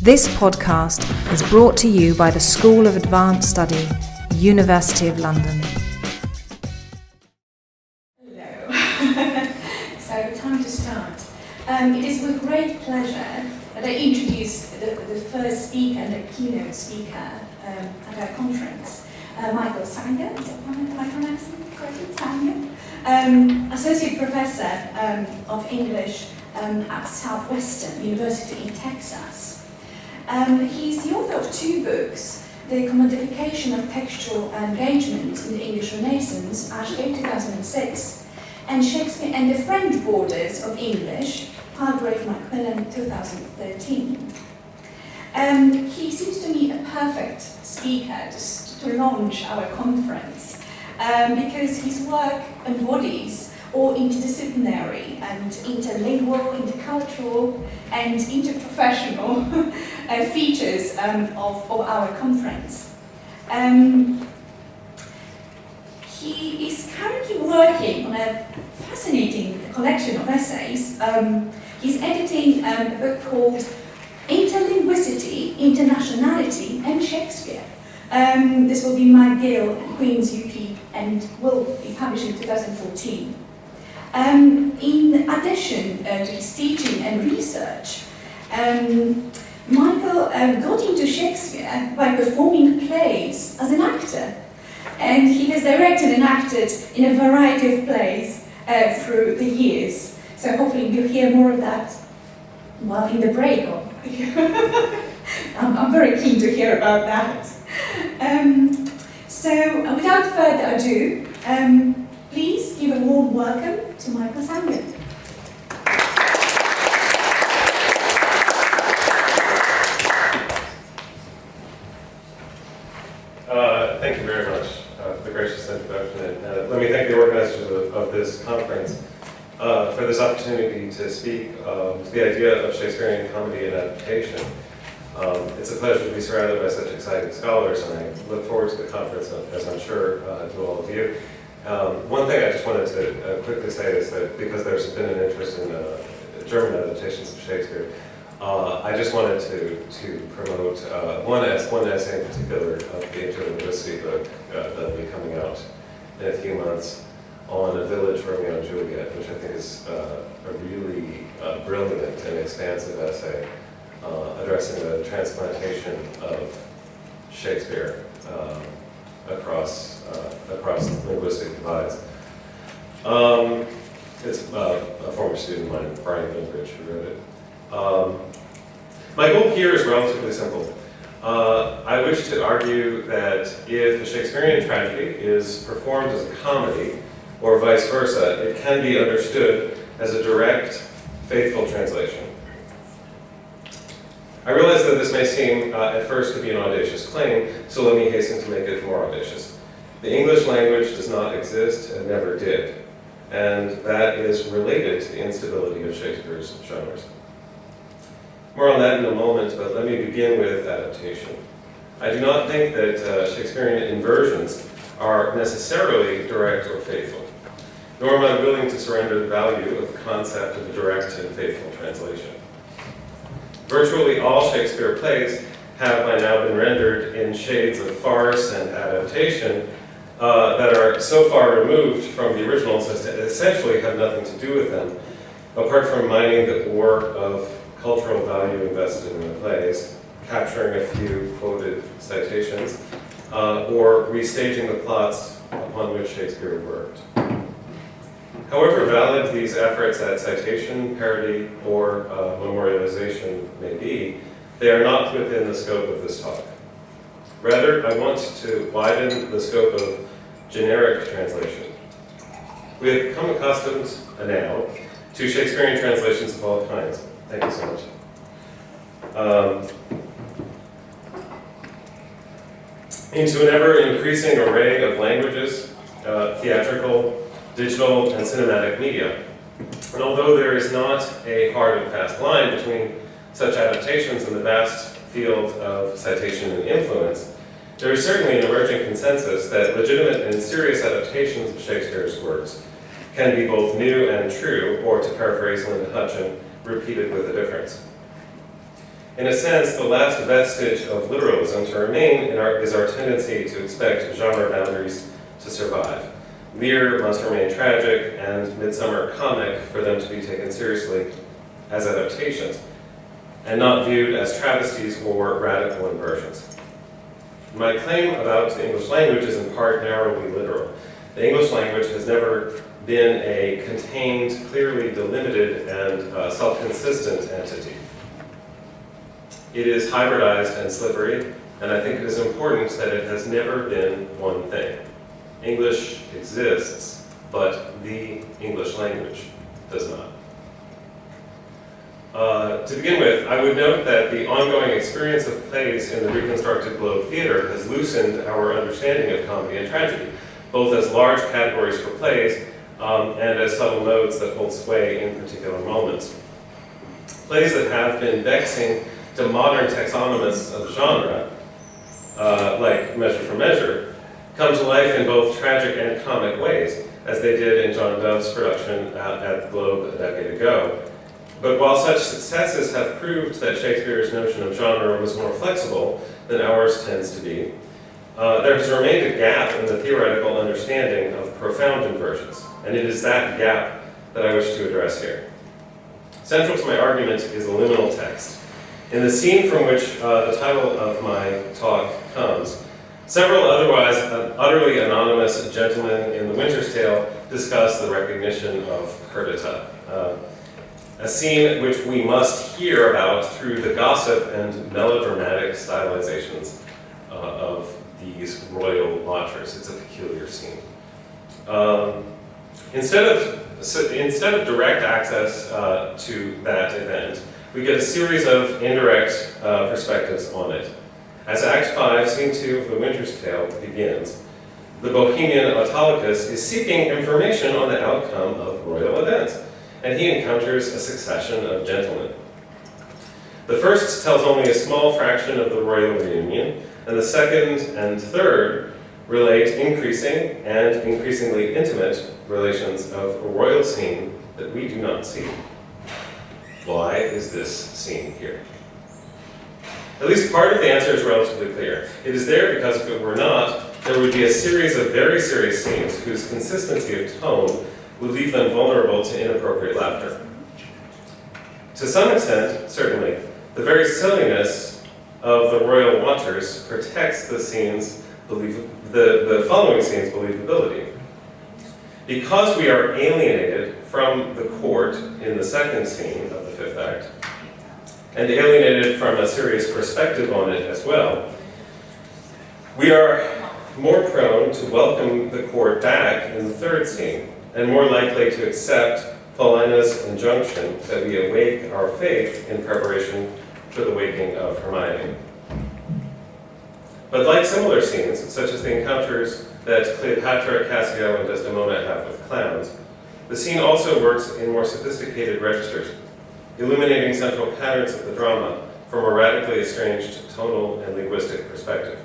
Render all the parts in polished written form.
This podcast is brought to you by the School of Advanced Study, University of London. Hello. So, time to start. It is with great pleasure that I introduce the first speaker, the keynote speaker at our conference, Michael Saenger. Am I pronouncing it correctly? Saenger? Associate Professor of English at Southwestern University in Texas. He's the author of two books, The Commodification of Textual Engagement in the English Renaissance, Ashgate 2006, and Shakespeare and the French Borders of English, Hargrave Macmillan 2013. He seems to me a perfect speaker to launch our conference because his work embodies all interdisciplinary and interlingual, intercultural and interprofessional features of our conference. He is currently working on a fascinating collection of essays. He's editing a book called Interlinguicity, Internationality and Shakespeare. This will be McGill at Queen's UK and will be published in 2014. In addition to his teaching and research, Michael got into Shakespeare by performing plays as an actor. And he has directed and acted in a variety of plays through the years. So hopefully you'll hear more of that while in the break. I'm very keen to hear about that. So without further ado, please give a warm welcome to Michael Saenger. Thank you very much for the gracious introduction. And let me thank the organizers of this conference for this opportunity to speak to the idea of Shakespearean comedy and adaptation. It's a pleasure to be surrounded by such exciting scholars, and I look forward to the conference, as I'm sure to all of you. One thing I just wanted to quickly say is that because there's been an interest in German adaptations of Shakespeare, I just wanted to promote one essay in particular of the interlinguicity book that will be coming out in a few months on a village Romeo and Juliet, which I think is a really brilliant and expansive essay addressing the transplantation of Shakespeare across linguistic divides. It's a former student of mine, Brian Inversion, who wrote it. My goal here is relatively simple. I wish to argue that if a Shakespearean tragedy is performed as a comedy, or vice versa, it can be understood as a direct, faithful translation. I realize that this may seem at first to be an audacious claim, so let me hasten to make it more audacious. The English language does not exist and never did, and that is related to the instability of Shakespeare's genres. More on that in a moment, but let me begin with adaptation. I do not think that Shakespearean inversions are necessarily direct or faithful, nor am I willing to surrender the value of the concept of a direct and faithful translation. Virtually all Shakespeare plays have by now been rendered in shades of farce and adaptation that are so far removed from the originals as to essentially have nothing to do with them, apart from mining the ore of cultural value invested in the plays, capturing a few quoted citations, or restaging the plots upon which Shakespeare worked. However valid these efforts at citation, parody, or memorialization may be, they are not within the scope of this talk. Rather, I want to widen the scope of generic translation. We have become accustomed now to Shakespearean translations of all kinds. Thank you so much. Into an ever-increasing array of languages, theatrical, digital, and cinematic media. And although there is not a hard and fast line between such adaptations in the vast field of citation and influence, there is certainly an emerging consensus that legitimate and serious adaptations of Shakespeare's works can be both new and true, or to paraphrase Linda Hutchin, repeated with a difference. In a sense, the last vestige of literalism to remain is our tendency to expect genre boundaries to survive. Lear must remain tragic, and Midsummer comic for them to be taken seriously as adaptations, and not viewed as travesties or radical inversions. My claim about the English language is in part narrowly literal. The English language has never been a contained, clearly delimited, and self-consistent entity. It is hybridized and slippery, and I think it is important that it has never been one thing. English exists, but the English language does not. To begin with, I would note that the ongoing experience of plays in the reconstructed Globe Theatre has loosened our understanding of comedy and tragedy, both as large categories for plays and as subtle modes that hold sway in particular moments. Plays that have been vexing to modern taxonomists of genre, like Measure for Measure, come to life in both tragic and comic ways, as they did in John Dove's production at the Globe a decade ago. But while such successes have proved that Shakespeare's notion of genre was more flexible than ours tends to be, there has remained a gap in the theoretical understanding of profound inversions, and it is that gap that I wish to address here. Central to my argument is a liminal text. In the scene from which the title of my talk comes, several otherwise utterly anonymous gentlemen in The Winter's Tale discuss the recognition of Perdita, a scene which we must hear about through the gossip and melodramatic stylizations of these royal watchers. It's a peculiar scene. Instead of direct access to that event, we get a series of indirect perspectives on it. As Act 5, Scene 2 of The Winter's Tale begins, the Bohemian Autolycus is seeking information on the outcome of royal events, and he encounters a succession of gentlemen. The first tells only a small fraction of the royal reunion, and the second and third relate increasing and increasingly intimate relations of a royal scene that we do not see. Why is this scene here? At least part of the answer is relatively clear. It is there because if it were not, there would be a series of very serious scenes whose consistency of tone would leave them vulnerable to inappropriate laughter. To some extent, certainly, the very silliness of the royal watchers protects the following scene's believability. Because we are alienated from the court in the second scene of the fifth act, and alienated from a serious perspective on it as well, we are more prone to welcome the court back in the third scene, and more likely to accept Paulina's injunction that we awake our faith in preparation for the waking of Hermione. But like similar scenes, such as the encounters that Cleopatra, Cassio, and Desdemona have with clowns, the scene also works in more sophisticated registers, illuminating central patterns of the drama from a radically estranged tonal and linguistic perspective,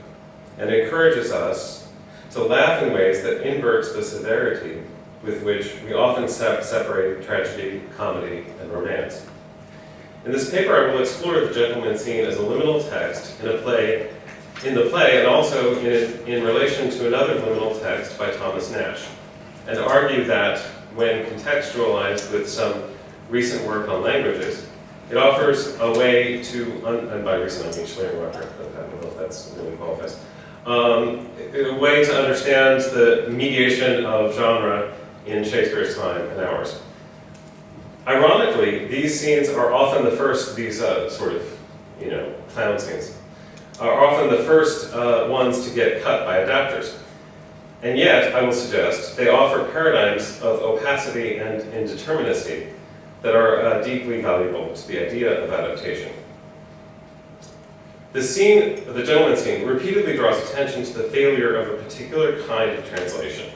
and encourages us to laugh in ways that inverts the severity with which we often separate tragedy, comedy, and romance. In this paper, I will explore the gentleman scene as a liminal text in the play, and also in relation to another liminal text by Thomas Nash, and argue that when contextualized with some recent work on languages, it offers a way to, and by recent I mean Schleiermacher, I don't know if that's really qualifies, a way to understand the mediation of genre in Shakespeare's time and ours. Ironically, these scenes are often the first, these clown scenes, are often the first ones to get cut by adapters. And yet, I will suggest, they offer paradigms of opacity and indeterminacy that are deeply valuable to the idea of adaptation. The scene, the gentleman scene, repeatedly draws attention to the failure of a particular kind of translation.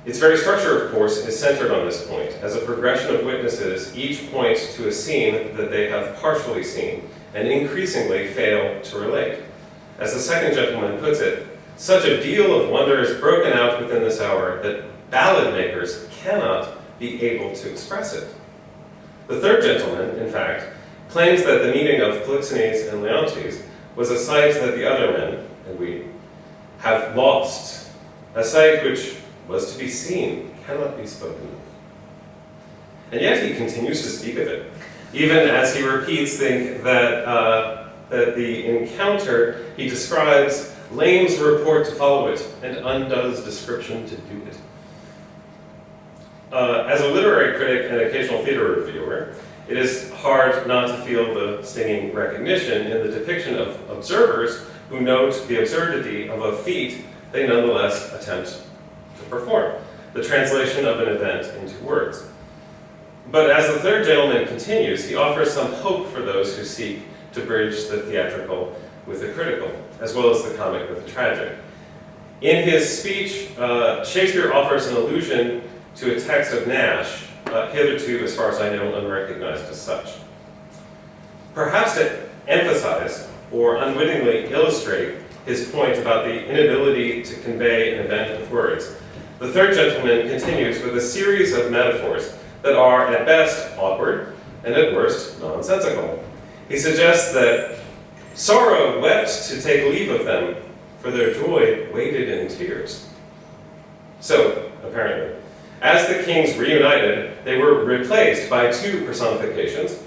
Its very structure, of course, is centered on this point. As a progression of witnesses, each point to a scene that they have partially seen, and increasingly fail to relate. As the second gentleman puts it, such a deal of wonder is broken out within this hour that ballad makers cannot be able to express it. The third gentleman, in fact, claims that the meeting of Polixenes and Leontes was a sight that the other men, and we, have lost, a sight which was to be seen, cannot be spoken of. And yet he continues to speak of it, even as he repeats that the encounter he describes lames report to follow it, and undoes description to do it. As a literary critic and occasional theater reviewer, it is hard not to feel the stinging recognition in the depiction of observers who note the absurdity of a feat they nonetheless attempt to perform, the translation of an event into words. But as the third gentleman continues, he offers some hope for those who seek to bridge the theatrical with the critical, as well as the comic with the tragic. In his speech, Shakespeare offers an allusion to a text of Nash, hitherto, as far as I know, unrecognized as such. Perhaps to emphasize or unwittingly illustrate his point about the inability to convey an event with words, the third gentleman continues with a series of metaphors that are at best awkward and at worst nonsensical. He suggests that sorrow wept to take leave of them, for their joy waded in tears. So, apparently, as the kings reunited, they were replaced by two personifications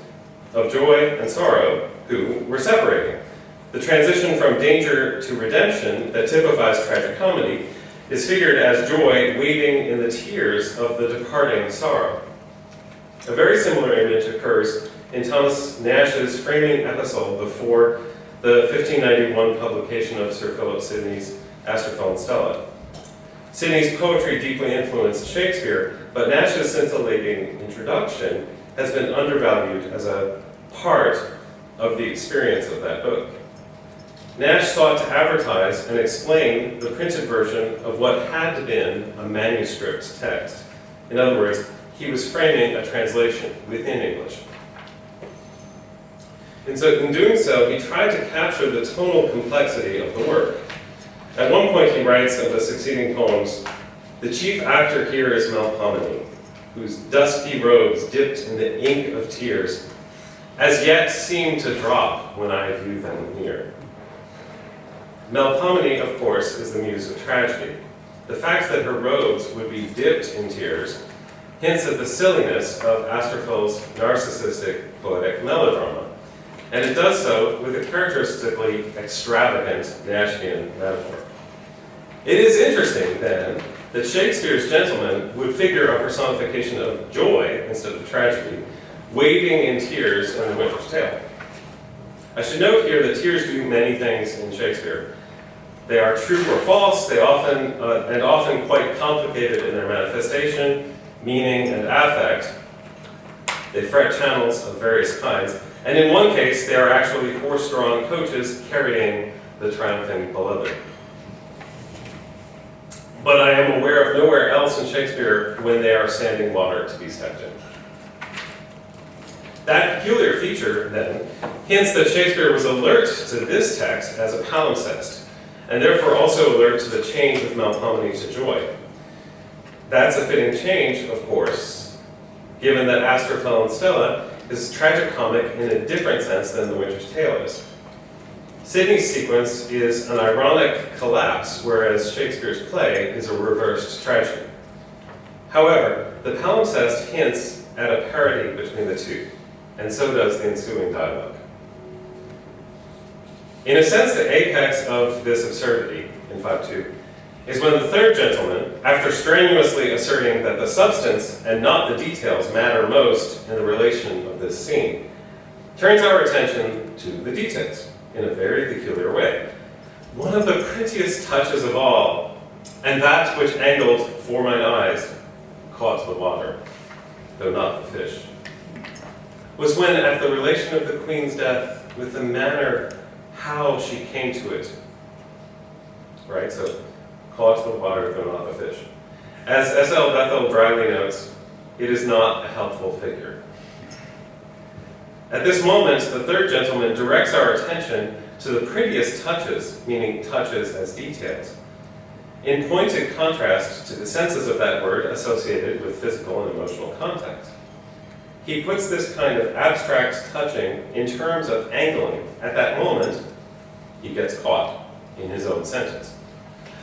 of joy and sorrow who were separating. The transition from danger to redemption that typifies tragic comedy is figured as joy wading in the tears of the departing sorrow. A very similar image occurs in Thomas Nash's framing epistle before the 1591 publication of Sir Philip Sidney's Astrophel and Stella. Sidney's poetry deeply influenced Shakespeare, but Nash's scintillating introduction has been undervalued as a part of the experience of that book. Nash sought to advertise and explain the printed version of what had been a manuscript text. In other words, he was framing a translation within English. And so in doing so, he tried to capture the tonal complexity of the work. At one point he writes of the succeeding poems, "The chief actor here is Melpomene, whose dusky robes dipped in the ink of tears, as yet seem to drop when I view them near." Melpomene, of course, is the muse of tragedy. The fact that her robes would be dipped in tears hints at the silliness of Astrophel's narcissistic poetic melodrama, and it does so with a characteristically extravagant Nashian metaphor. It is interesting, then, that Shakespeare's gentleman would figure a personification of joy instead of tragedy, wading in tears in The Winter's Tale. I should note here that tears do many things in Shakespeare. They are true or false, they often quite complicated in their manifestation, meaning, and affect. They fret channels of various kinds, and in one case, they are actually horse-drawn coaches carrying the triumphing beloved. But I am aware of nowhere else in Shakespeare when they are standing water to be stepped in. That peculiar feature, then, hints that Shakespeare was alert to this text as a palimpsest, and therefore also alert to the change of Melpomene to joy. That's a fitting change, of course, given that Astrophel and Stella is tragicomic in a different sense than The Winter's Tale is. Sidney's sequence is an ironic collapse, whereas Shakespeare's play is a reversed tragedy. However, the palimpsest hints at a parity between the two, and so does the ensuing dialogue. In a sense, the apex of this absurdity, in 5.2, is when the third gentleman, after strenuously asserting that the substance and not the details matter most in the relation of this scene, turns our attention to the details in a very peculiar way. One of the prettiest touches of all, and that which angled for mine eyes, caught the water, though not the fish, was when at the relation of the queen's death, with the manner how she came to it. Right, so caught the water, though not the fish. As S.L. Bethel dryly notes, it is not a helpful figure. At this moment, the third gentleman directs our attention to the prettiest touches, meaning touches as details, in pointed contrast to the senses of that word associated with physical and emotional contact. he puts this kind of abstract touching in terms of angling. At that moment, he gets caught in his own sentence.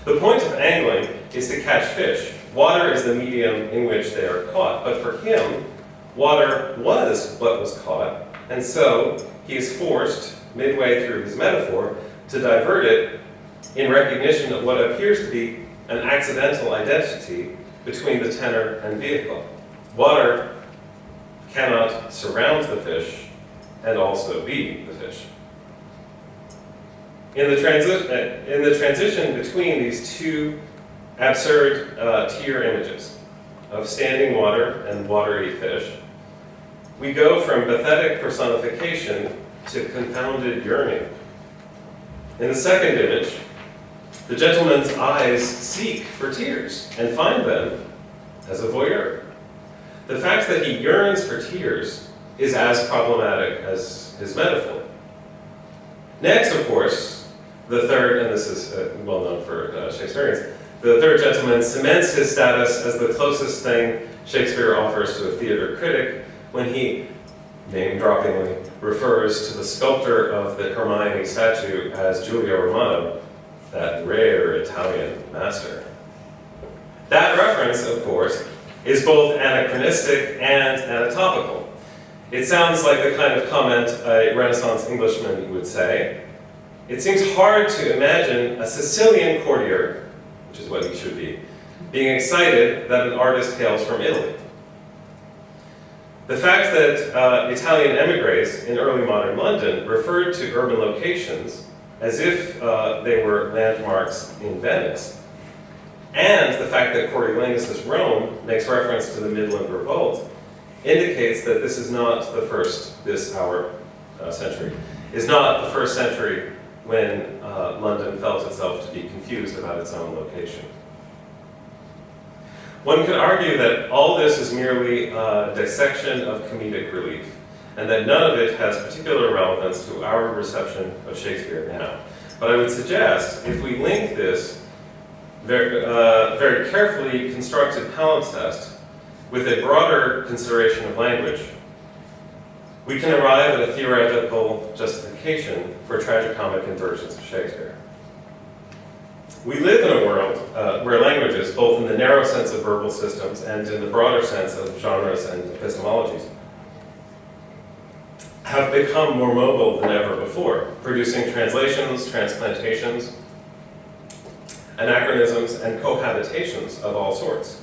The point of angling is to catch fish. Water is the medium in which they are caught, but for him, water was what was caught, and so he is forced, midway through his metaphor, to divert it in recognition of what appears to be an accidental identity between the tenor and vehicle. Water cannot surround the fish and also be the fish. In the transition between these two absurd tier images of standing water and watery fish, we go from pathetic personification to confounded yearning. In the second image, the gentleman's eyes seek for tears and find them as a voyeur. The fact that he yearns for tears is as problematic as his metaphor. Next, of course, the third, and this is well known for Shakespeareans, the third gentleman cements his status as the closest thing Shakespeare offers to a theater critic when he, name-droppingly, refers to the sculptor of the Hermione statue as Giulio Romano, that rare Italian master. That reference, of course, is both anachronistic and anatopical. It sounds like the kind of comment a Renaissance Englishman would say. It seems hard to imagine a Sicilian courtier, which is what he should be, being excited that an artist hails from Italy. The fact that Italian emigres in early modern London referred to urban locations as if they were landmarks in Venice, and the fact that Coriolanus's Rome makes reference to the Midland Revolt, indicates that this is not the first, century, is not the first century when London felt itself to be confused about its own location. One could argue that all this is merely a dissection of comedic relief, and that none of it has particular relevance to our reception of Shakespeare now. But I would suggest, if we link this very carefully constructed palimpsest with a broader consideration of language, we can arrive at a theoretical justification for tragicomic inversions of Shakespeare. We live in a world where languages, both in the narrow sense of verbal systems and in the broader sense of genres and epistemologies, have become more mobile than ever before, producing translations, transplantations, anachronisms, and cohabitations of all sorts.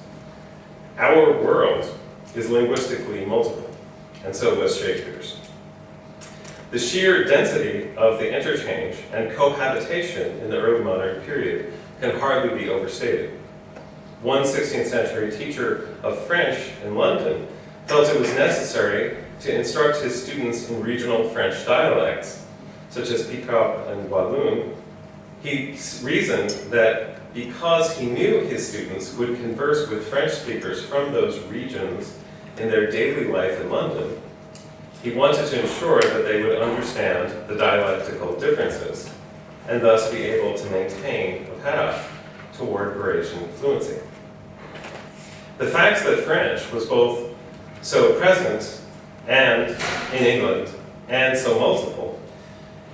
Our world is linguistically multiple, and so was Shakespeare's. The sheer density of the interchange and cohabitation in the early modern period can hardly be overstated. One 16th century teacher of French in London felt it was necessary to instruct his students in regional French dialects, such as Picard and Walloon. He reasoned that because he knew his students would converse with French speakers from those regions in their daily life in London, he wanted to ensure that they would understand the dialectical differences and thus be able to maintain a path toward Parisian fluency. The fact that French was both so present and in England and so multiple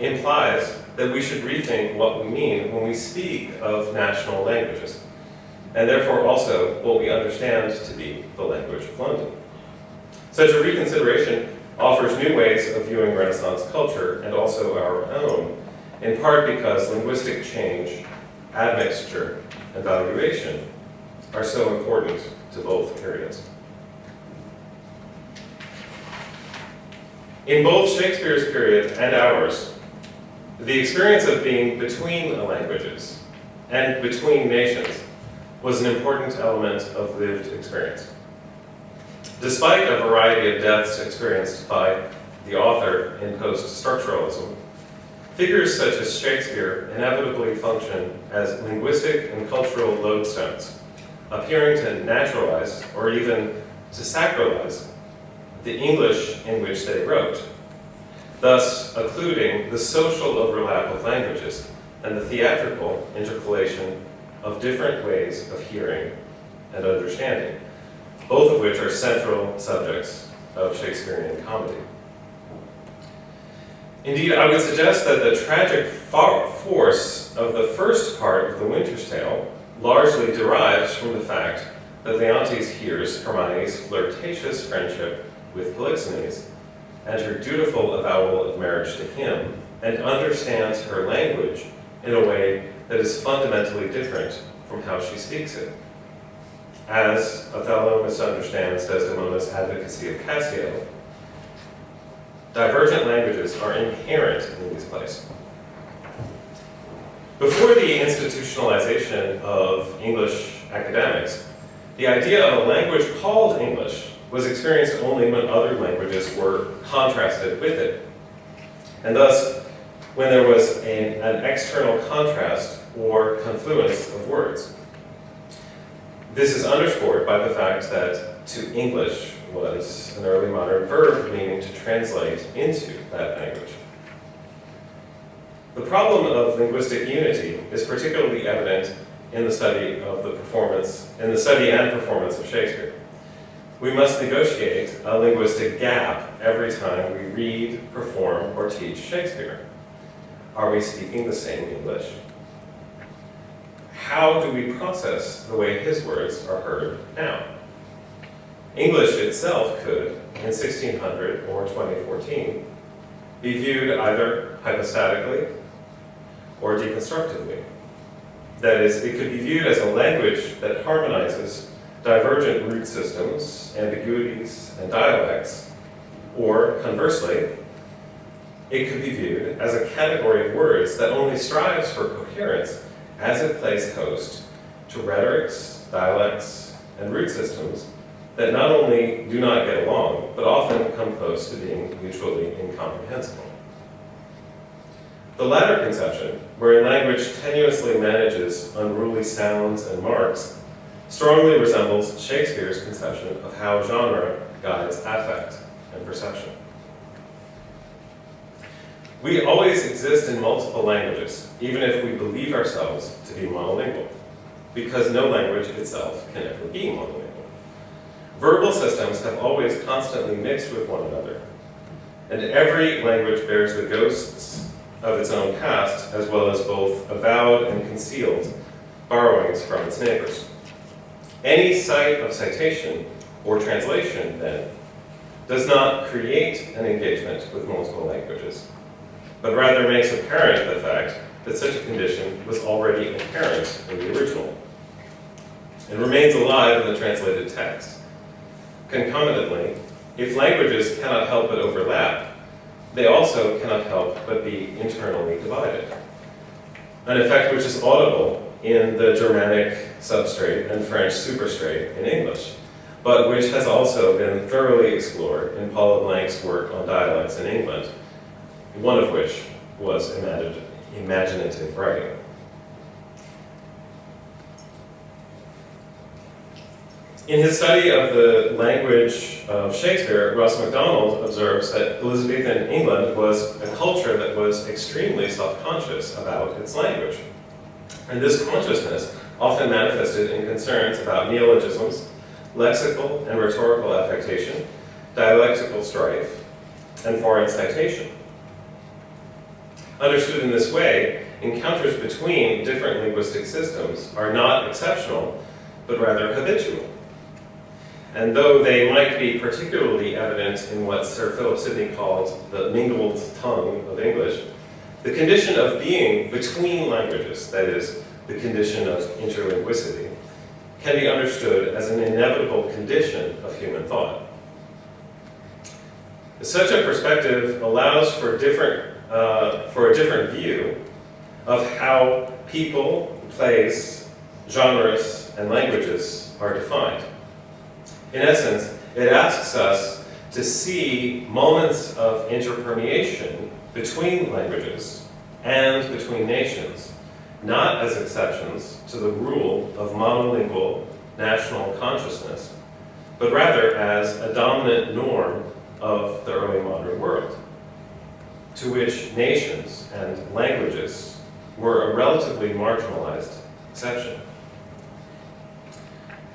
implies that we should rethink what we mean when we speak of national languages, and therefore also what we understand to be the language of London. Such a reconsideration offers new ways of viewing Renaissance culture and also our own, in part because linguistic change, admixture, and valuation are so important to both periods. In both Shakespeare's period and ours, the experience of being between languages and between nations was an important element of lived experience. Despite a variety of deaths experienced by the author in post-structuralism, figures such as Shakespeare inevitably function as linguistic and cultural lodestones, appearing to naturalize or even to sacralize the English in which they wrote, thus occluding the social overlap of languages and the theatrical intercalation of different ways of hearing and understanding, both of which are central subjects of Shakespearean comedy. Indeed, I would suggest that the tragic force of the first part of The Winter's Tale largely derives from the fact that Leontes hears Hermione's flirtatious friendship with Polixenes and her dutiful avowal of marriage to him, and understands her language in a way that is fundamentally different from how she speaks it. As Othello misunderstands Desdemona's advocacy of Cassio, divergent languages are inherent in these plays. Before the institutionalization of English academics, the idea of a language called English was experienced only when other languages were contrasted with it. And thus, when there was an external contrast or confluence of words. This is underscored by the fact that to English was an early modern verb meaning to translate into that language. The problem of linguistic unity is particularly evident in the study and performance of Shakespeare. We must negotiate a linguistic gap every time we read, perform, or teach Shakespeare. Are we speaking the same English? How do we process the way his words are heard now? English itself could, in 1600 or 2014, be viewed either hypostatically or deconstructively. That is, it could be viewed as a language that harmonizes divergent root systems, ambiguities, and dialects, or conversely, it could be viewed as a category of words that only strives for coherence as it plays host to rhetorics, dialects, and root systems that not only do not get along, but often come close to being mutually incomprehensible. The latter conception, where language tenuously manages unruly sounds and marks, strongly resembles Shakespeare's conception of how genre guides affect and perception. We always exist in multiple languages, even if we believe ourselves to be monolingual, because no language itself can ever be monolingual. Verbal systems have always constantly mixed with one another, and every language bears the ghosts of its own past, as well as both avowed and concealed borrowings from its neighbors. Any site of citation or translation, then, does not create an engagement with multiple languages, but rather makes apparent the fact that such a condition was already inherent in the original, and remains alive in the translated text. Concomitantly, if languages cannot help but overlap, they also cannot help but be internally divided, an effect which is audible in the Germanic substrate and French superstrate in English, but which has also been thoroughly explored in Paula Blank's work on dialects in England, one of which was imaginative writing. In his study of the language of Shakespeare, Ross MacDonald observes that Elizabethan England was a culture that was extremely self-conscious about its language. And this consciousness often manifested in concerns about neologisms, lexical and rhetorical affectation, dialectical strife, and foreign citation. Understood in this way, encounters between different linguistic systems are not exceptional, but rather habitual. And though they might be particularly evident in what Sir Philip Sidney called the mingled tongue of English, the condition of being between languages, that is, the condition of interlinguicity, can be understood as an inevitable condition of human thought. Such a perspective allows for a different view of how people, plays, genres, and languages are defined. In essence, it asks us to see moments of interpermeation between languages and between nations, not as exceptions to the rule of monolingual national consciousness, but rather as a dominant norm of the early modern world, to which nations and languages were a relatively marginalized exception.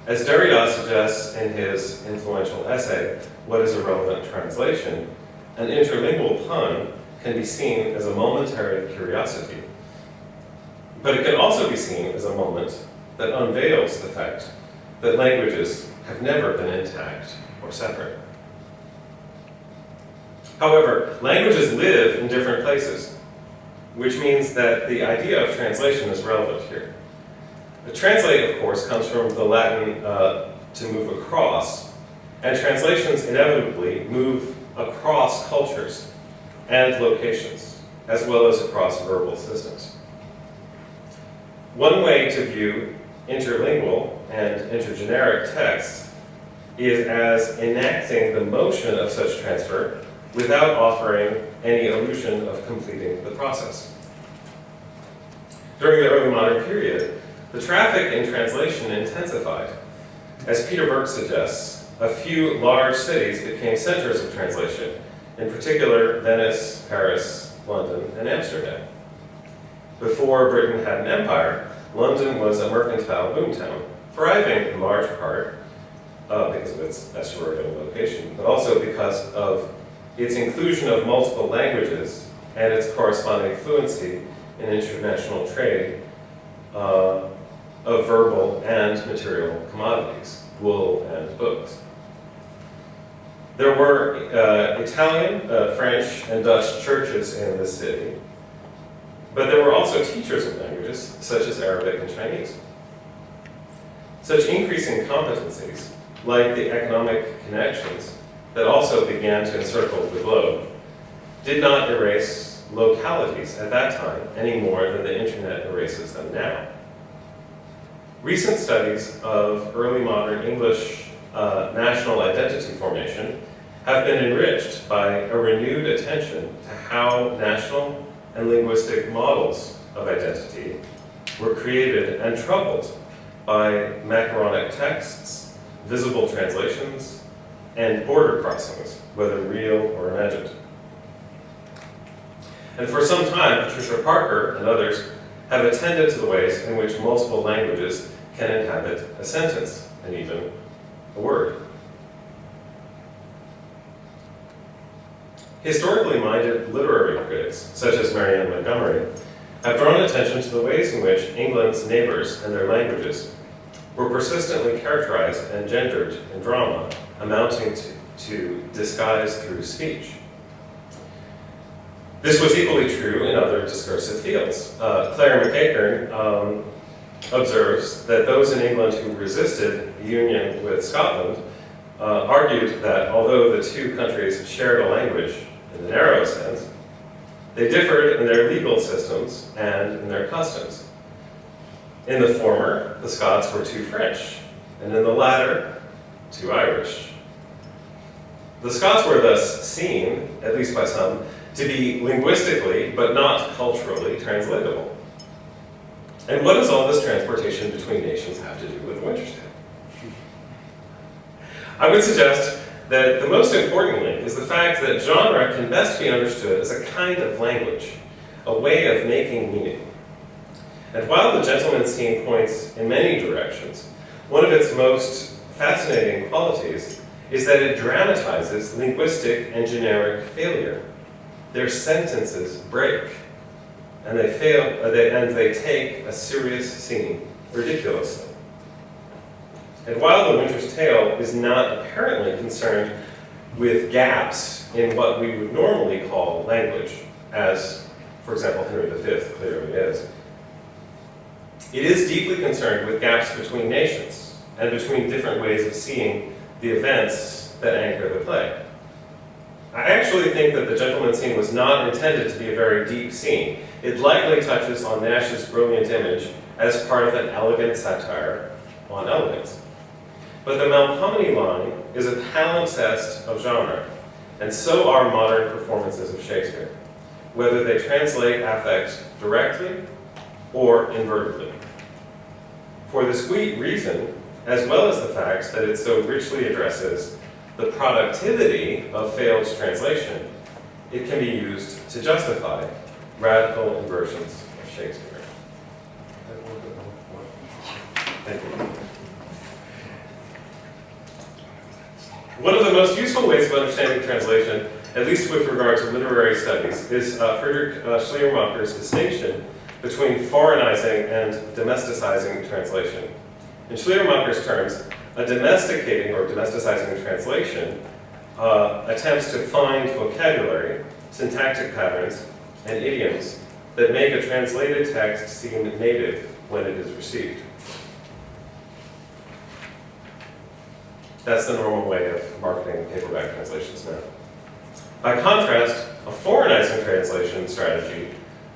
As Derrida suggests in his influential essay, What is a Relevant Translation?, an interlingual pun can be seen as a momentary curiosity. But it can also be seen as a moment that unveils the fact that languages have never been intact or separate. However, languages live in different places, which means that the idea of translation is relevant here. The translate, of course, comes from the Latin to move across, and translations inevitably move across cultures and locations, as well as across verbal systems. One way to view interlingual and intergeneric texts is as enacting the motion of such transfer without offering any illusion of completing the process. During the early modern period, the traffic in translation intensified. As Peter Burke suggests, a few large cities became centers of translation, in particular Venice, Paris, London, and Amsterdam. Before Britain had an empire, London was a mercantile boomtown, thriving in large part because of its estuarial location, but also because of its inclusion of multiple languages and its corresponding fluency in international trade of verbal and material commodities, wool and books. There were Italian, French, and Dutch churches in the city, but there were also teachers of languages, such as Arabic and Chinese. Such increasing competencies, like the economic connections that also began to encircle the globe, did not erase localities at that time any more than the internet erases them now. Recent studies of early modern English national identity formation have been enriched by a renewed attention to how national and linguistic models of identity were created and troubled by macaronic texts, visible translations, and border crossings, whether real or imagined. And for some time, Patricia Parker and others have attended to the ways in which multiple languages can inhabit a sentence and even a word. Historically minded literary critics, such as Marianne Montgomery, have drawn attention to the ways in which England's neighbors and their languages were persistently characterized and gendered in drama, amounting to disguise through speech. This was equally true in other discursive fields. Claire McEachern observes that those in England who resisted union with Scotland argued that although the two countries shared a language in the narrow sense, they differed in their legal systems and in their customs. In the former, the Scots were too French, and in the latter, too Irish. The Scots were thus seen, at least by some, to be linguistically, but not culturally, translatable. And what does all this transportation between nations have to do with Winter's Tale? I would suggest that the most important link is the fact that genre can best be understood as a kind of language, a way of making meaning. And while the gentleman's scene points in many directions, one of its most fascinating qualities is that it dramatizes linguistic and generic failure. Their sentences break, and they fail, and they take a serious scene ridiculously. And while The Winter's Tale is not apparently concerned with gaps in what we would normally call language, as, for example, Henry V clearly is, it is deeply concerned with gaps between nations and between different ways of seeing the events that anchor the play. I actually think that The Gentleman's Scene was not intended to be a very deep scene. It likely touches on Nash's brilliant image as part of an elegant satire on elegance. But the Melpomene line is a palimpsest of genre, and so are modern performances of Shakespeare, whether they translate affect directly or invertedly. For this reason, as well as the fact that it so richly addresses the productivity of failed translation, it can be used to justify radical inversions of Shakespeare. Thank you. One of the most useful ways of understanding translation, at least with regard to literary studies, is Friedrich Schleiermacher's distinction between foreignizing and domesticizing translation. In Schleiermacher's terms, a domesticating or domesticizing translation attempts to find vocabulary, syntactic patterns, and idioms that make a translated text seem native when it is received. That's the normal way of marketing paperback translations now. By contrast, a foreignizing translation strategy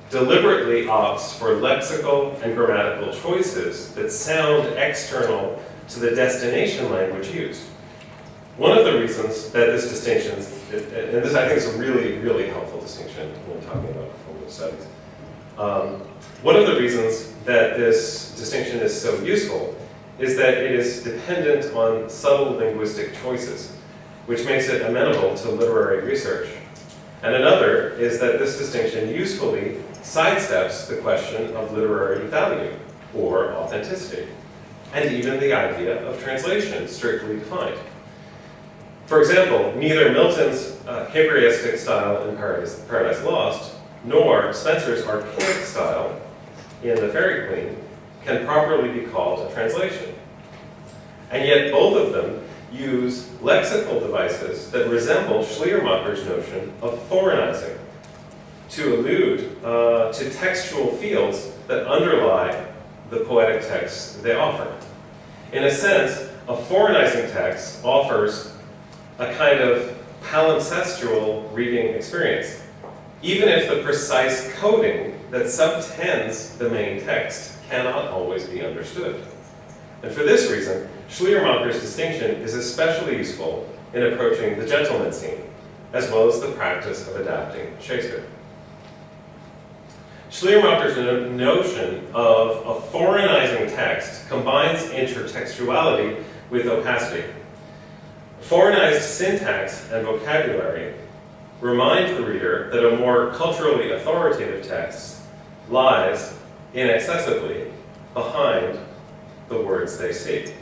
deliberately opts for lexical and grammatical choices that sound external to the destination language used. One of the reasons that this distinction, and this I think is a really, really helpful distinction when talking about formative studies. One of the reasons that this distinction is so useful is that it is dependent on subtle linguistic choices, which makes it amenable to literary research. And another is that this distinction usefully sidesteps the question of literary value or authenticity, and even the idea of translation strictly defined. For example, neither Milton's Hebraistic style in Paradise Lost, nor Spenser's archaic style in The Fairy Queen can properly be called a translation. And yet both of them use lexical devices that resemble Schleiermacher's notion of foreignizing to allude to textual fields that underlie the poetic texts they offer. In a sense, a foreignizing text offers a kind of palimpsestual reading experience, even if the precise coding that subtends the main text cannot always be understood. And for this reason, Schleiermacher's distinction is especially useful in approaching the gentleman scene, as well as the practice of adapting Shakespeare. Schleiermacher's notion of a foreignizing text combines intertextuality with opacity. Foreignized syntax and vocabulary remind the reader that a more culturally authoritative text lies inaccessibly behind the words they see.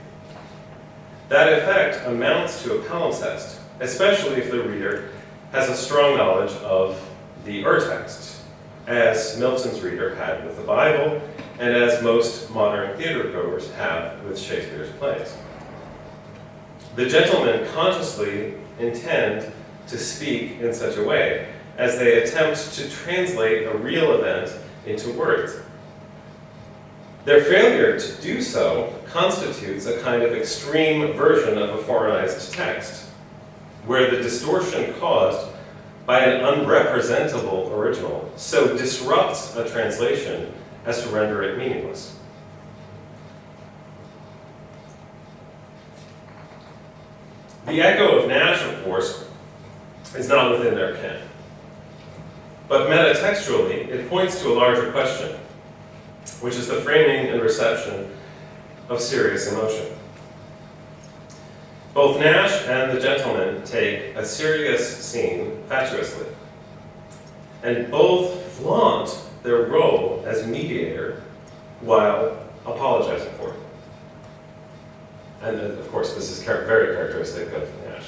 That effect amounts to a palimpsest, especially if the reader has a strong knowledge of the urtext, as Milton's reader had with the Bible, and as most modern theatergoers have with Shakespeare's plays. The gentlemen consciously intend to speak in such a way as they attempt to translate a real event into words. Their failure to do so constitutes a kind of extreme version of a foreignized text, where the distortion caused by an unrepresentable original so disrupts a translation as to render it meaningless. The echo of Nash, of course, is not within their ken. But metatextually, it points to a larger question, which is the framing and reception of serious emotion. Both Nash and the gentleman take a serious scene fatuously, and both flaunt their role as mediator while apologizing for it. And of course, this is very characteristic of Nash.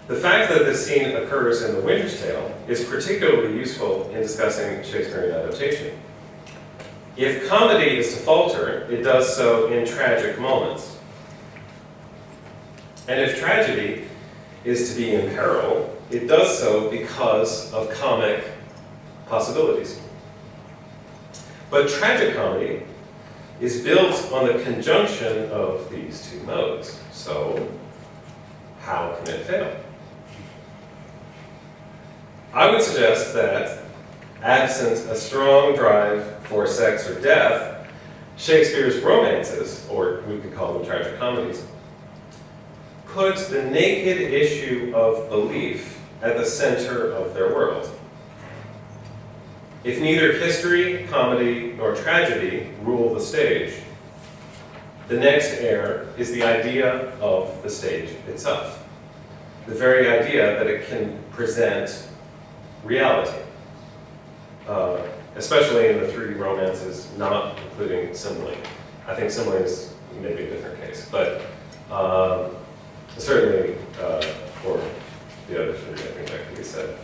The fact that this scene occurs in The Winter's Tale is particularly useful in discussing Shakespearean adaptation. If comedy is to falter, it does so in tragic moments. And if tragedy is to be in peril, it does so because of comic possibilities. But tragic comedy is built on the conjunction of these two modes. So, how can it fail? I would suggest that, absent a strong drive for sex or death, Shakespeare's romances, or we could call them tragic comedies, put the naked issue of belief at the center of their world. If neither history, comedy, nor tragedy rule the stage, the next heir is the idea of the stage itself, the very idea that it can present reality, especially in the three romances, not including Cymbeline. I think Cymbeline is maybe a different case, but Certainly for the other three, I think that can be said.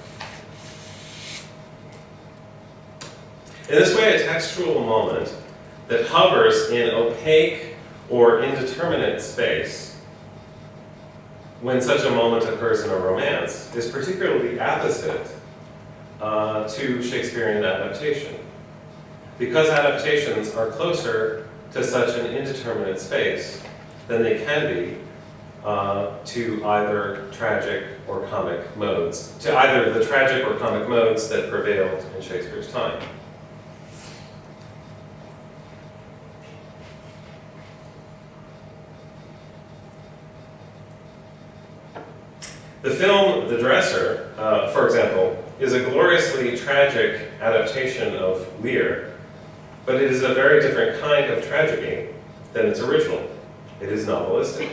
In this way, a textual moment that hovers in opaque or indeterminate space, when such a moment occurs in a romance, is particularly apposite to Shakespearean adaptation. Because adaptations are closer to such an indeterminate space than they can be to either tragic or comic modes, to either the tragic or comic modes that prevailed in Shakespeare's time. The film The Dresser, for example, is a gloriously tragic adaptation of Lear, but it is a very different kind of tragedy than its original. It is novelistic.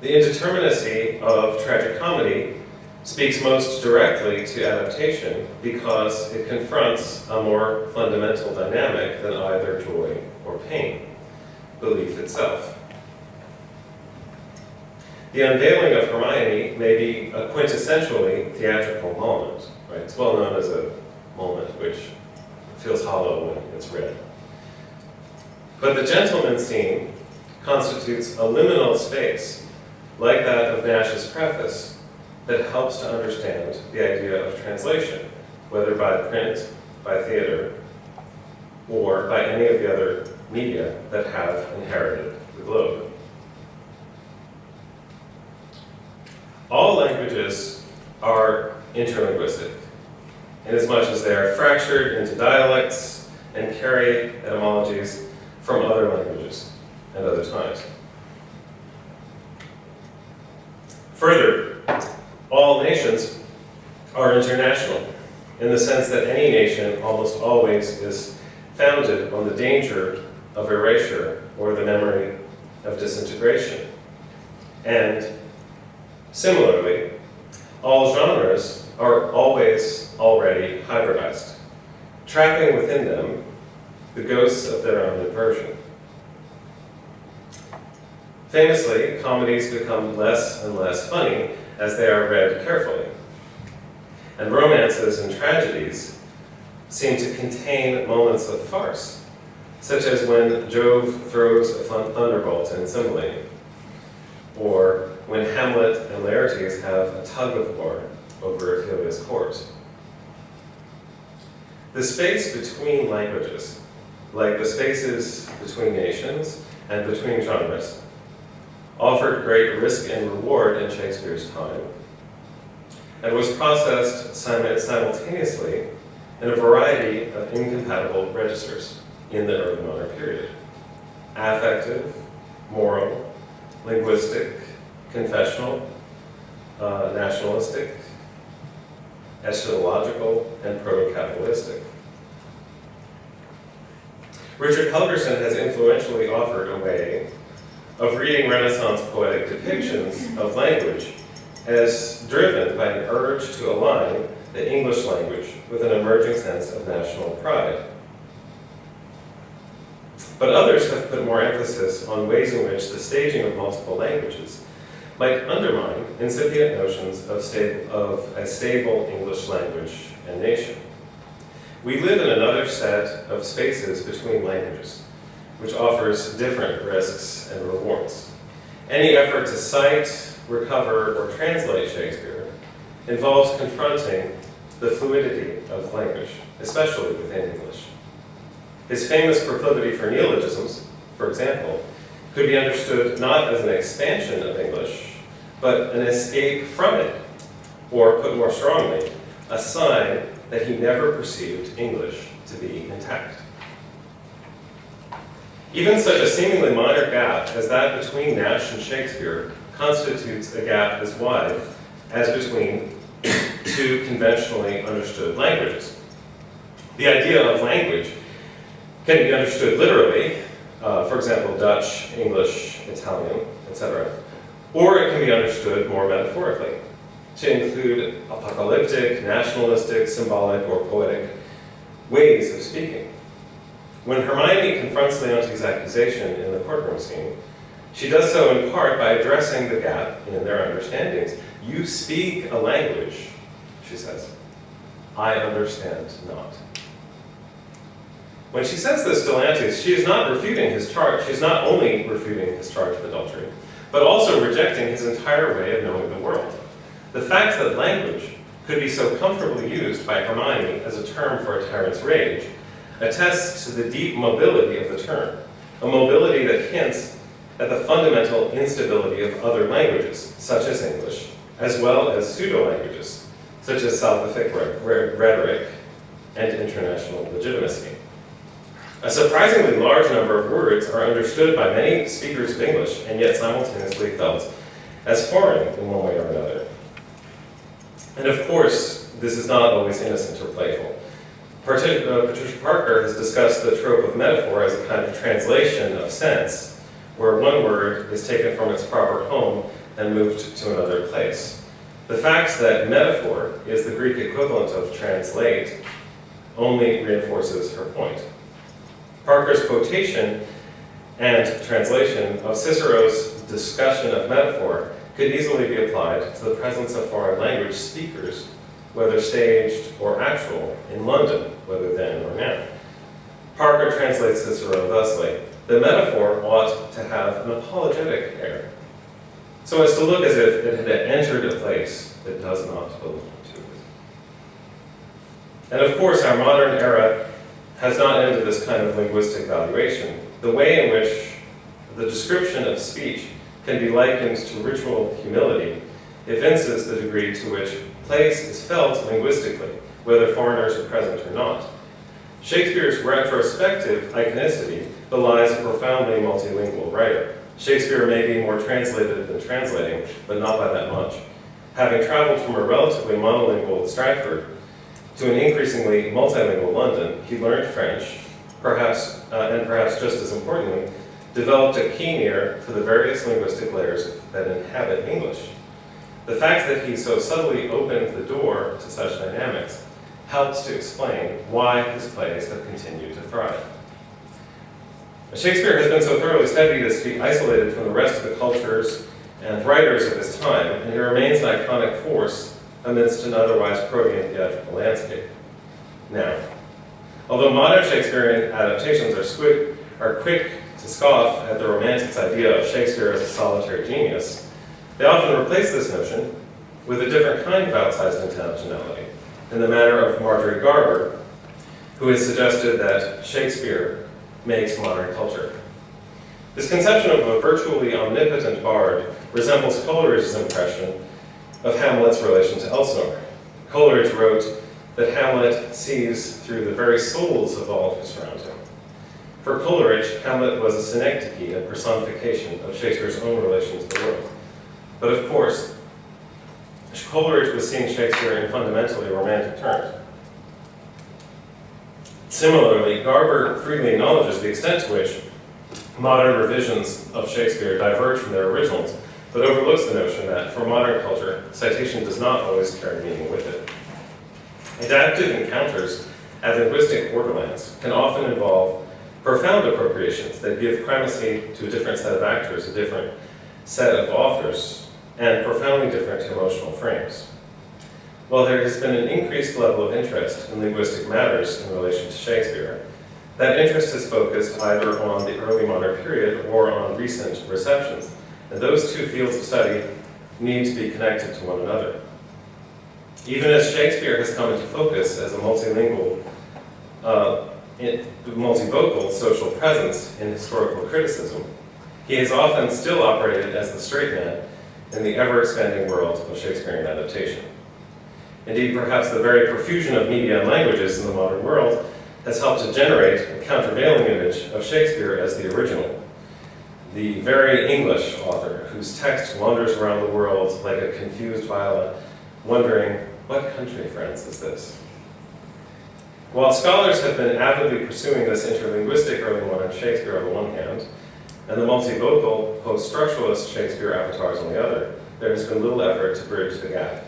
The indeterminacy of tragic comedy speaks most directly to adaptation because it confronts a more fundamental dynamic than either joy or pain, belief itself. The unveiling of Hermione may be a quintessentially theatrical moment, right? It's well known as a moment which feels hollow when it's read. But the gentleman scene constitutes a liminal space, like that of Nash's preface, that helps to understand the idea of translation, whether by print, by theater, or by any of the other media that have inherited the globe. All languages are interlinguistic, inasmuch as they are fractured into dialects and carry etymologies from other languages and other times. Further, all nations are international, in the sense that any nation almost always is founded on the danger of erasure or the memory of disintegration. And similarly, all genres are always already hybridized, trapping within them the ghosts of their own inversion. Famously, comedies become less and less funny as they are read carefully, and romances and tragedies seem to contain moments of farce, such as when Jove throws a thunderbolt in Cymbeline, or when Hamlet and Laertes have a tug-of-war over Ophelia's court. The space between languages, like the spaces between nations and between genres, offered great risk and reward in Shakespeare's time, and was processed simultaneously in a variety of incompatible registers in the early modern period: affective, moral, linguistic, confessional, nationalistic, eschatological, and proto-capitalistic. Richard Helgerson has influentially offered a way of reading Renaissance poetic depictions of language as driven by an urge to align the English language with an emerging sense of national pride. But others have put more emphasis on ways in which the staging of multiple languages might undermine incipient notions of a stable English language and nation. We live in another set of spaces between languages, which offers different risks and rewards. Any effort to cite, recover, or translate Shakespeare involves confronting the fluidity of language, especially within English. His famous proclivity for neologisms, for example, could be understood not as an expansion of English, but an escape from it, or put more strongly, a sign that he never perceived English to be intact. Even such a seemingly minor gap as that between Nash and Shakespeare constitutes a gap as wide as between two conventionally understood languages. The idea of language can be understood literally, for example, Dutch, English, Italian, etc., or it can be understood more metaphorically, to include apocalyptic, nationalistic, symbolic, or poetic ways of speaking. When Hermione confronts Leontes' accusation in the courtroom scene, She does so in part by addressing the gap in their understandings. You speak a language, she says. I understand not. When she says this to Leontes, she is not refuting his charge. She's not only refuting his charge of adultery, but also rejecting his entire way of knowing the world. The fact that language could be so comfortably used by Hermione as a term for a tyrant's rage attests to the deep mobility of the term, a mobility that hints at the fundamental instability of other languages, such as English, as well as pseudo-languages, such as salvific rhetoric and international legitimacy. A surprisingly large number of words are understood by many speakers of English and yet simultaneously felt as foreign in one way or another. And of course, this is not always innocent or playful. Patricia Parker has discussed the trope of metaphor as a kind of translation of sense, where one word is taken from its proper home and moved to another place. The fact that metaphor is the Greek equivalent of translate only reinforces her point. Parker's quotation and translation of Cicero's discussion of metaphor could easily be applied to the presence of foreign language speakers, whether staged or actual, in London, whether then or now. Parker translates Cicero thusly: the metaphor ought to have an apologetic air, so as to look as if it had entered a place that does not belong to it. And of course, our modern era has not ended this kind of linguistic valuation. The way in which the description of speech can be likened to ritual humility evinces the degree to which place is felt linguistically, whether foreigners are present or not. Shakespeare's retrospective iconicity belies a profoundly multilingual writer. Shakespeare may be more translated than translating, but not by that much. Having traveled from a relatively monolingual Stratford to an increasingly multilingual London, he learned French, and perhaps just as importantly, developed a keen ear for the various linguistic layers that inhabit English. The fact that he so subtly opened the door to such dynamics helps to explain why his plays have continued to thrive. Shakespeare has been so thoroughly studied as to be isolated from the rest of the cultures and writers of his time, and he remains an iconic force amidst an otherwise protean theatrical landscape. Now, although modern Shakespearean adaptations are quick to scoff at the Romantics' idea of Shakespeare as a solitary genius, they often replace this notion with a different kind of outsized intentionality, in the manner of Marjorie Garber, who has suggested that Shakespeare makes modern culture. This conception of a virtually omnipotent bard resembles Coleridge's impression of Hamlet's relation to Elsinore. Coleridge wrote that Hamlet sees through the very souls of all who surround him. For Coleridge, Hamlet was a synecdoche, a personification of Shakespeare's own relation to the world. But of course, Coleridge was seeing Shakespeare in fundamentally romantic terms. Similarly, Garber freely acknowledges the extent to which modern revisions of Shakespeare diverge from their originals, but overlooks the notion that, for modern culture, citation does not always carry meaning with it. Adaptive encounters at linguistic borderlands can often involve profound appropriations that give primacy to a different set of actors, a different set of authors, and profoundly different emotional frames. While there has been an increased level of interest in linguistic matters in relation to Shakespeare, that interest has focused either on the early modern period or on recent receptions, and those two fields of study need to be connected to one another. Even as Shakespeare has come into focus as a multilingual, multivocal social presence in historical criticism, he has often still operated as the straight man in the ever-expanding world of Shakespearean adaptation. Indeed, perhaps the very profusion of media and languages in the modern world has helped to generate a countervailing image of Shakespeare as the original, the very English author whose text wanders around the world like a confused violet, wondering, what country, friends, is this? While scholars have been avidly pursuing this interlinguistic early modern Shakespeare on the one hand, and the multivocal post-structuralist Shakespeare avatars on the other, there has been little effort to bridge the gap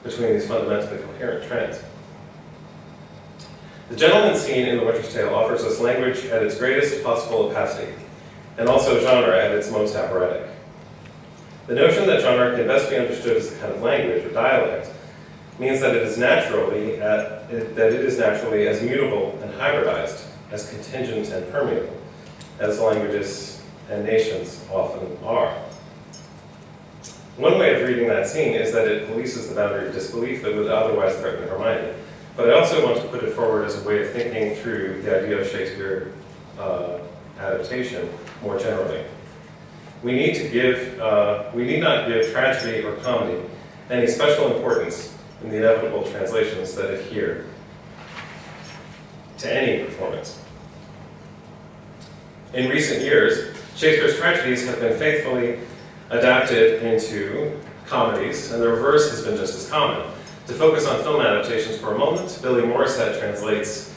between these fundamentally coherent trends. The gentleman scene in The Winter's Tale offers us language at its greatest possible opacity, and also genre at its most operatic. The notion that genre can best be understood as a kind of language or dialect means that it is naturally as mutable and hybridized, as contingent and permeable, as languages and nations often are. One way of reading that scene is that it polices the boundary of disbelief that would otherwise threaten Hermione. But I also want to put it forward as a way of thinking through the idea of Shakespeare adaptation more generally. We need not give tragedy or comedy any special importance in the inevitable translations that adhere to any performance. In recent years, Shakespeare's tragedies have been faithfully adapted into comedies, and the reverse has been just as common. To focus on film adaptations for a moment, Billy Morrissette translates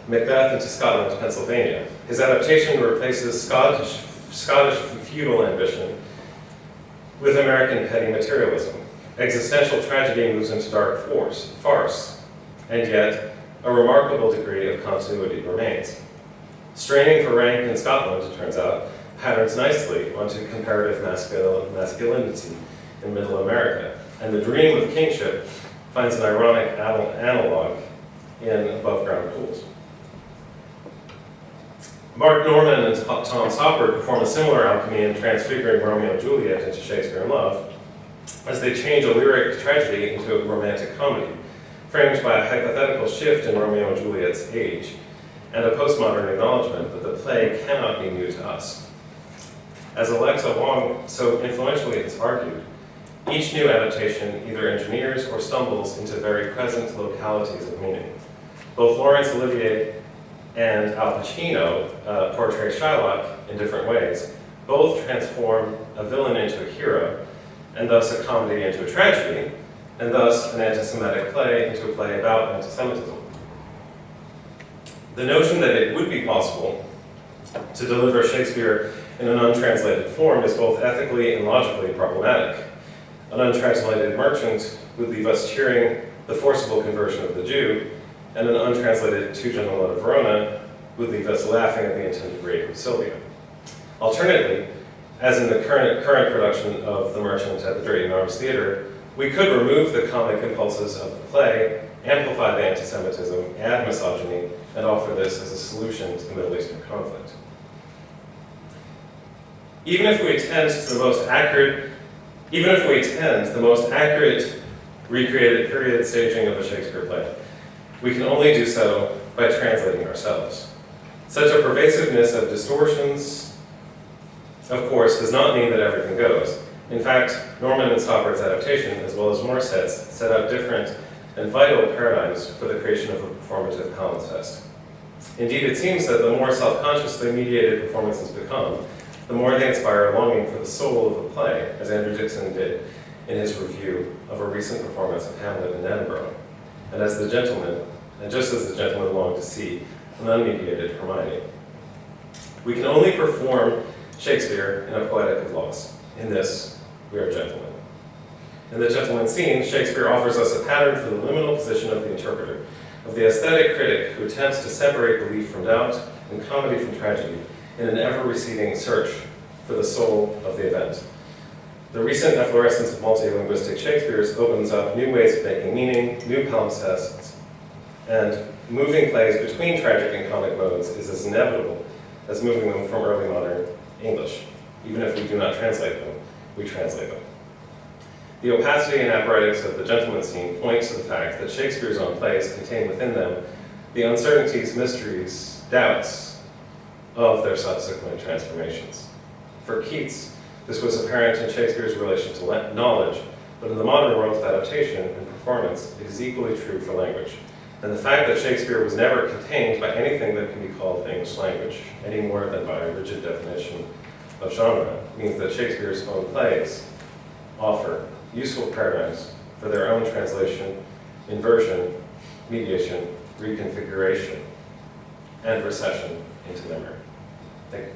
Macbeth into Scotland, Pennsylvania. His adaptation replaces Scottish feudal ambition with American petty materialism. Existential tragedy moves into dark farce, and yet a remarkable degree of continuity remains. Straining for rank in Scotland, it turns out, patterns nicely onto comparative masculinity in Middle America, and the dream of kingship finds an ironic analog in Above Ground Pools. Mark Norman and Tom Stoppard perform a similar alchemy in transfiguring Romeo and Juliet into Shakespeare in Love, as they change a lyric tragedy into a romantic comedy, framed by a hypothetical shift in Romeo and Juliet's age, and a postmodern acknowledgement that the play cannot be new to us. As Alexa Wong so influentially has argued, each new adaptation either engineers or stumbles into very present localities of meaning. Both Laurence Olivier and Al Pacino portray Shylock in different ways. Both transform a villain into a hero, and thus a comedy into a tragedy, and thus an anti-Semitic play into a play about anti-Semitism. The notion that it would be possible to deliver Shakespeare in an untranslated form is both ethically and logically problematic. An untranslated merchant would leave us cheering the forcible conversion of the Jew, and an untranslated Two Gentlemen of Verona would leave us laughing at the intended rape of Sylvia. Alternatively, as in the current production of The Merchant at the Drayton Arms Theatre, we could remove the comic impulses of the play, amplify the anti-Semitism, add misogyny, and offer this as a solution to the Middle Eastern conflict. Even if we attend the most accurate recreated period staging of a Shakespeare play, we can only do so by translating ourselves. Such a pervasiveness of distortions, of course, does not mean that everything goes. In fact, Norman and Stoppard's adaptation, as well as Morissette's, set out different and vital paradigms for the creation of a performative palimpsest. Indeed, it seems that the more self-consciously mediated performances become, the more they inspire a longing for the soul of a play, as Andrew Dixon did in his review of a recent performance of Hamlet in Edinburgh, and just as the gentleman longed to see an unmediated Hermione. We can only perform Shakespeare in a poetic of loss. In this, we are gentlemen. In the gentleman scene, Shakespeare offers us a pattern for the liminal position of the interpreter, of the aesthetic critic who attempts to separate belief from doubt and comedy from tragedy in an ever-receding search for the soul of the event. The recent efflorescence of multilinguistic Shakespeare's opens up new ways of making meaning, new palimpsests, and moving plays between tragic and comic modes is as inevitable as moving them from early modern English. Even if we do not translate them, we translate them. The opacity and apparatics of the gentleman scene points to the fact that Shakespeare's own plays contain within them the uncertainties, mysteries, doubts of their subsequent transformations. For Keats, this was apparent in Shakespeare's relation to knowledge, but in the modern world of adaptation and performance, it is equally true for language. And the fact that Shakespeare was never contained by anything that can be called English language, any more than by a rigid definition of genre, means that Shakespeare's own plays offer useful paradigms for their own translation, inversion, mediation, reconfiguration, and recession into memory. Thank you.